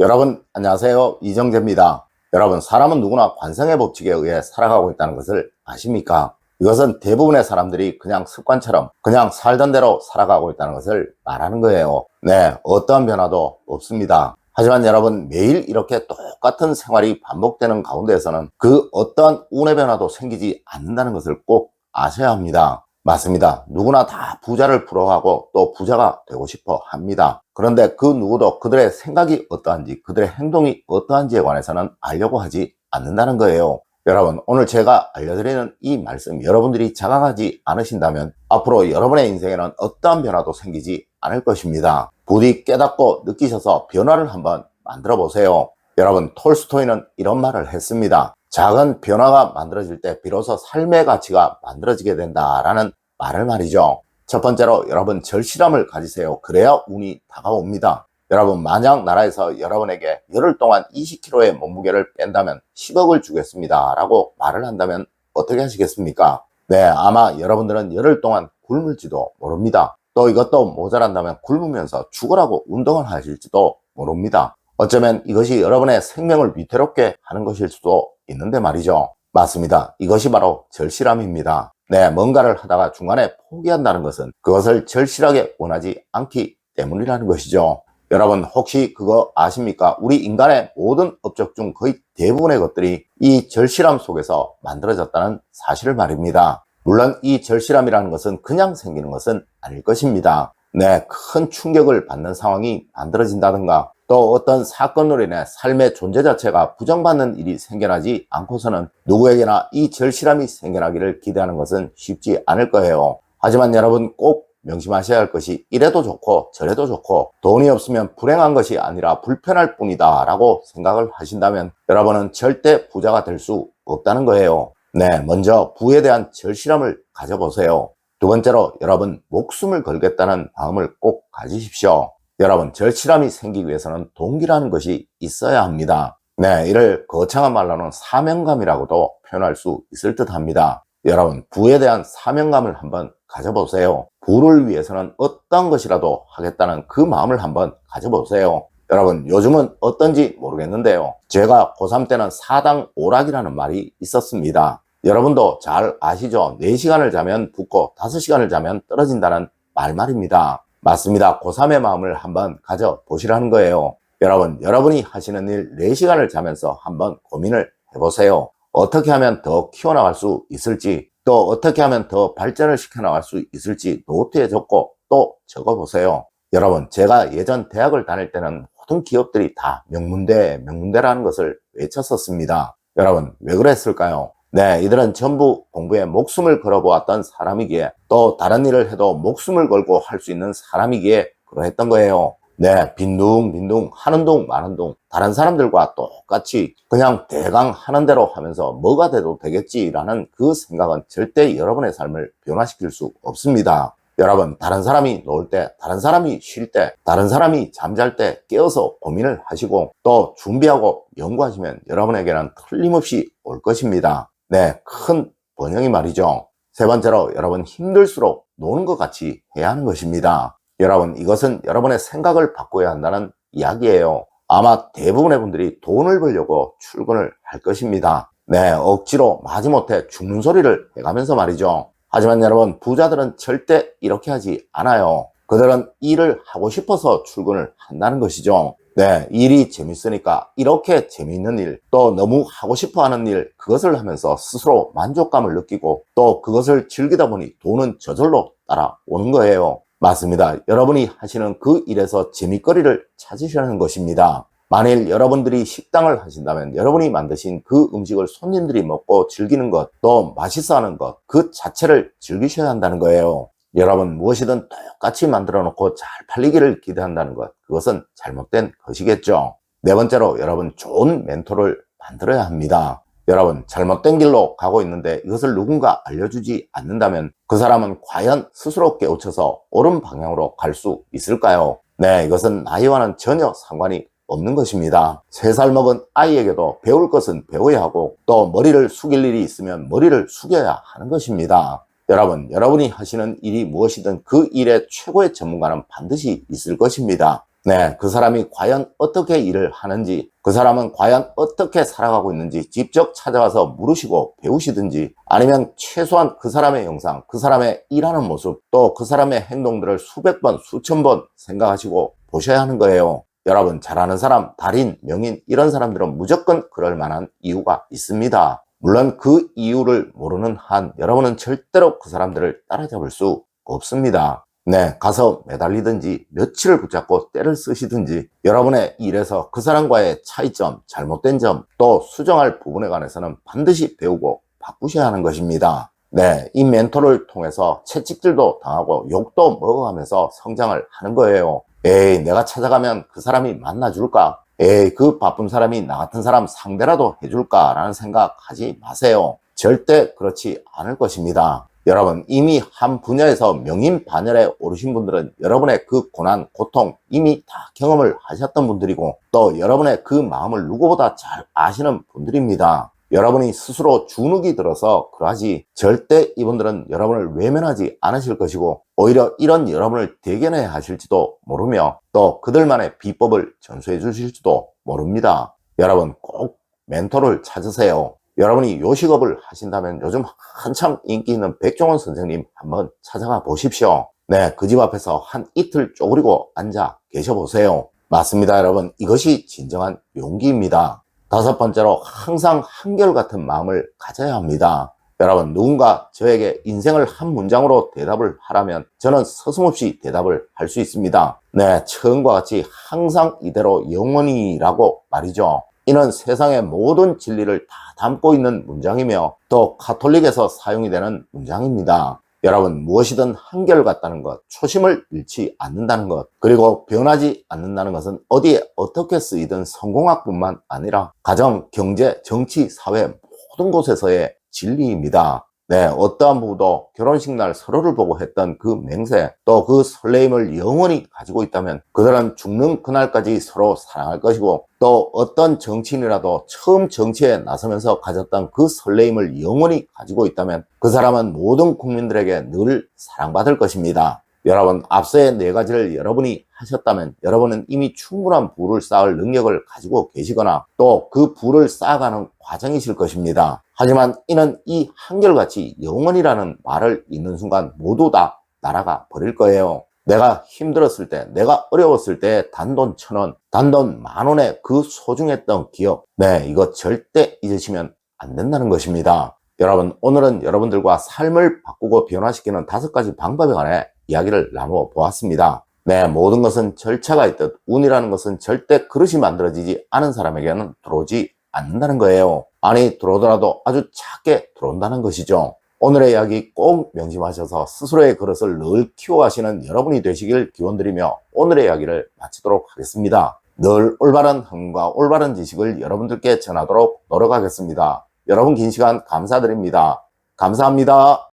여러분 안녕하세요, 이정재입니다. 여러분, 사람은 누구나 관성의 법칙에 의해 살아가고 있다는 것을 아십니까? 이것은 대부분의 사람들이 그냥 습관처럼 그냥 살던 대로 살아가고 있다는 것을 말하는 거예요. 네, 어떠한 변화도 없습니다. 하지만 여러분, 매일 이렇게 똑같은 생활이 반복되는 가운데에서는 그 어떠한 운의 변화도 생기지 않는다는 것을 꼭 아셔야 합니다. 맞습니다. 누구나 다 부자를 부러워하고 또 부자가 되고 싶어 합니다. 그런데 그 누구도 그들의 생각이 어떠한지, 그들의 행동이 어떠한지에 관해서는 알려고 하지 않는다는 거예요. 여러분, 오늘 제가 알려드리는 이 말씀 여러분들이 자각하지 않으신다면 앞으로 여러분의 인생에는 어떠한 변화도 생기지 않을 것입니다. 부디 깨닫고 느끼셔서 변화를 한번 만들어 보세요. 여러분, 톨스토이는 이런 말을 했습니다. 작은 변화가 만들어질 때 비로소 삶의 가치가 만들어지게 된다라는 말을 말이죠. 첫 번째로 여러분, 절실함을 가지세요. 그래야 운이 다가옵니다. 여러분, 만약 나라에서 여러분에게 열흘 동안 20kg의 몸무게를 뺀다면 10억을 주겠습니다 라고 말을 한다면 어떻게 하시겠습니까? 네, 아마 여러분들은 열흘 동안 굶을지도 모릅니다. 또 이것도 모자란다면 굶으면서 죽으라고 운동을 하실지도 모릅니다. 어쩌면 이것이 여러분의 생명을 위태롭게 하는 것일 수도 있는데 말이죠. 맞습니다. 이것이 바로 절실함입니다. 네, 뭔가를 하다가 중간에 포기한다는 것은 그것을 절실하게 원하지 않기 때문이라는 것이죠. 여러분, 혹시 그거 아십니까? 우리 인간의 모든 업적 중 거의 대부분의 것들이 이 절실함 속에서 만들어졌다는 사실을 말입니다. 물론 이 절실함이라는 것은 그냥 생기는 것은 아닐 것입니다. 네, 큰 충격을 받는 상황이 만들어진다든가 또 어떤 사건으로 인해 삶의 존재 자체가 부정받는 일이 생겨나지 않고서는 누구에게나 이 절실함이 생겨나기를 기대하는 것은 쉽지 않을 거예요. 하지만 여러분, 꼭 명심하셔야 할 것이 이래도 좋고 저래도 좋고 돈이 없으면 불행한 것이 아니라 불편할 뿐이다 라고 생각을 하신다면 여러분은 절대 부자가 될 수 없다는 거예요. 네, 먼저 부에 대한 절실함을 가져보세요. 두 번째로 여러분, 목숨을 걸겠다는 마음을 꼭 가지십시오. 여러분, 절실함이 생기기 위해서는 동기라는 것이 있어야 합니다. 네, 이를 거창한 말로는 사명감이라고도 표현할 수 있을 듯 합니다. 여러분, 부에 대한 사명감을 한번 가져보세요. 부를 위해서는 어떤 것이라도 하겠다는 그 마음을 한번 가져보세요. 여러분, 요즘은 어떤지 모르겠는데요. 제가 고3 때는 사당 오락이라는 말이 있었습니다. 여러분도 잘 아시죠? 4시간을 자면 붓고 5시간을 자면 떨어진다는 말입니다. 맞습니다. 고3의 마음을 한번 가져보시라는 거예요. 여러분, 여러분이 하시는 일 4시간을 자면서 한번 고민을 해보세요. 어떻게 하면 더 키워나갈 수 있을지, 또 어떻게 하면 더 발전을 시켜나갈 수 있을지 노트에 적고 또 적어보세요. 여러분, 제가 예전 대학을 다닐 때는 모든 기업들이 다 명문대라는 것을 외쳤었습니다. 여러분, 왜 그랬을까요? 네, 이들은 전부 공부에 목숨을 걸어보았던 사람이기에 또 다른 일을 해도 목숨을 걸고 할 수 있는 사람이기에 그러했던 거예요. 네, 빈둥빈둥 하는 둥 마는 둥 다른 사람들과 똑같이 그냥 대강 하는 대로 하면서 뭐가 돼도 되겠지라는 그 생각은 절대 여러분의 삶을 변화시킬 수 없습니다. 여러분, 다른 사람이 놀 때, 다른 사람이 쉴 때, 다른 사람이 잠잘 때 깨어서 고민을 하시고 또 준비하고 연구하시면 여러분에게는 틀림없이 올 것입니다. 네, 큰 번영이 말이죠. 세 번째로 여러분, 힘들수록 노는 것 같이 해야 하는 것입니다. 여러분, 이것은 여러분의 생각을 바꿔야 한다는 이야기예요. 아마 대부분의 분들이 돈을 벌려고 출근을 할 것입니다. 네, 억지로 마지못해 죽는 소리를 해가면서 말이죠. 하지만 여러분, 부자들은 절대 이렇게 하지 않아요. 그들은 일을 하고 싶어서 출근을 한다는 것이죠. 네, 일이 재밌으니까 이렇게 재미있는 일, 또 너무 하고 싶어 하는 일, 그것을 하면서 스스로 만족감을 느끼고 또 그것을 즐기다 보니 돈은 저절로 따라오는 거예요. 맞습니다. 여러분이 하시는 그 일에서 재미거리를 찾으시는 것입니다. 만일 여러분들이 식당을 하신다면 여러분이 만드신 그 음식을 손님들이 먹고 즐기는 것, 또 맛있어하는 것, 그 자체를 즐기셔야 한다는 거예요. 여러분, 무엇이든 똑같이 만들어 놓고 잘 팔리기를 기대한다는 것, 그것은 잘못된 것이겠죠. 네 번째로 여러분, 좋은 멘토를 만들어야 합니다. 여러분, 잘못된 길로 가고 있는데 이것을 누군가 알려주지 않는다면 그 사람은 과연 스스로 깨우쳐서 옳은 방향으로 갈 수 있을까요? 네, 이것은 나이와는 전혀 상관이 없는 것입니다. 3살 먹은 아이에게도 배울 것은 배워야 하고 또 머리를 숙일 일이 있으면 머리를 숙여야 하는 것입니다. 여러분, 여러분이 하시는 일이 무엇이든 그 일의 최고의 전문가는 반드시 있을 것입니다. 네, 그 사람이 과연 어떻게 일을 하는지, 그 사람은 과연 어떻게 살아가고 있는지 직접 찾아가서 물으시고 배우시든지, 아니면 최소한 그 사람의 영상, 그 사람의 일하는 모습, 또 그 사람의 행동들을 수백 번, 수천 번 생각하시고 보셔야 하는 거예요. 여러분, 잘하는 사람, 달인, 명인 이런 사람들은 무조건 그럴 만한 이유가 있습니다. 물론 그 이유를 모르는 한 여러분은 절대로 그 사람들을 따라잡을 수 없습니다. 네, 가서 매달리든지 며칠을 붙잡고 때를 쓰시든지 여러분의 일에서 그 사람과의 차이점, 잘못된 점, 또 수정할 부분에 관해서는 반드시 배우고 바꾸셔야 하는 것입니다. 네, 이 멘토를 통해서 채찍질도 당하고 욕도 먹어가면서 성장을 하는 거예요. 에이, 내가 찾아가면 그 사람이 만나줄까? 에이, 그 바쁜 사람이 나 같은 사람 상대라도 해줄까? 라는 생각하지 마세요. 절대 그렇지 않을 것입니다. 여러분, 이미 한 분야에서 명인반열에 오르신 분들은 여러분의 그 고난, 고통 이미 다 경험을 하셨던 분들이고, 또 여러분의 그 마음을 누구보다 잘 아시는 분들입니다. 여러분이 스스로 주눅이 들어서 그러하지, 절대 이분들은 여러분을 외면하지 않으실 것이고, 오히려 이런 여러분을 대견해 하실지도 모르며, 또 그들만의 비법을 전수해 주실지도 모릅니다. 여러분, 꼭 멘토를 찾으세요. 여러분이 요식업을 하신다면 요즘 한참 인기 있는 백종원 선생님 한번 찾아가 보십시오. 네, 그 집 앞에서 한 이틀 쪼그리고 앉아 계셔 보세요. 맞습니다, 여러분. 이것이 진정한 용기입니다. 다섯 번째로, 항상 한결같은 마음을 가져야 합니다. 여러분, 누군가 저에게 인생을 한 문장으로 대답을 하라면 저는 서슴없이 대답을 할 수 있습니다. 네, 처음과 같이 항상 이대로 영원히라고 말이죠. 이는 세상의 모든 진리를 다 담고 있는 문장이며, 또 카톨릭에서 사용이 되는 문장입니다. 여러분, 무엇이든 한결같다는 것, 초심을 잃지 않는다는 것, 그리고 변하지 않는다는 것은 어디에 어떻게 쓰이든 성공학뿐만 아니라 가정, 경제, 정치, 사회 모든 곳에서의 진리입니다. 네, 어떠한 부부도 결혼식 날 서로를 보고 했던 그 맹세, 또 그 설레임을 영원히 가지고 있다면 그들은 죽는 그날까지 서로 사랑할 것이고, 또 어떤 정치인이라도 처음 정치에 나서면서 가졌던 그 설레임을 영원히 가지고 있다면 그 사람은 모든 국민들에게 늘 사랑받을 것입니다. 여러분, 앞서의 네 가지를 여러분이 하셨다면 여러분은 이미 충분한 부를 쌓을 능력을 가지고 계시거나 또 그 부를 쌓아가는 과정이실 것입니다. 하지만 이는 이 한결같이 영원이라는 말을 읽는 순간 모두 다 날아가 버릴 거예요. 내가 힘들었을 때, 내가 어려웠을 때 단돈 1,000원, 단돈 10,000원의 그 소중했던 기억, 네, 이거 절대 잊으시면 안 된다는 것입니다. 여러분, 오늘은 여러분들과 삶을 바꾸고 변화시키는 5가지 방법에 관해 이야기를 나누어 보았습니다. 네, 모든 것은 절차가 있듯 운이라는 것은 절대 그릇이 만들어지지 않은 사람에게는 들어오지 않는다는 거예요. 아니, 들어오더라도 아주 작게 들어온다는 것이죠. 오늘의 이야기 꼭 명심하셔서 스스로의 그릇을 늘 키워가시는 여러분이 되시길 기원드리며 오늘의 이야기를 마치도록 하겠습니다. 늘 올바른 흥과 올바른 지식을 여러분들께 전하도록 노력하겠습니다. 여러분 긴 시간 감사드립니다. 감사합니다.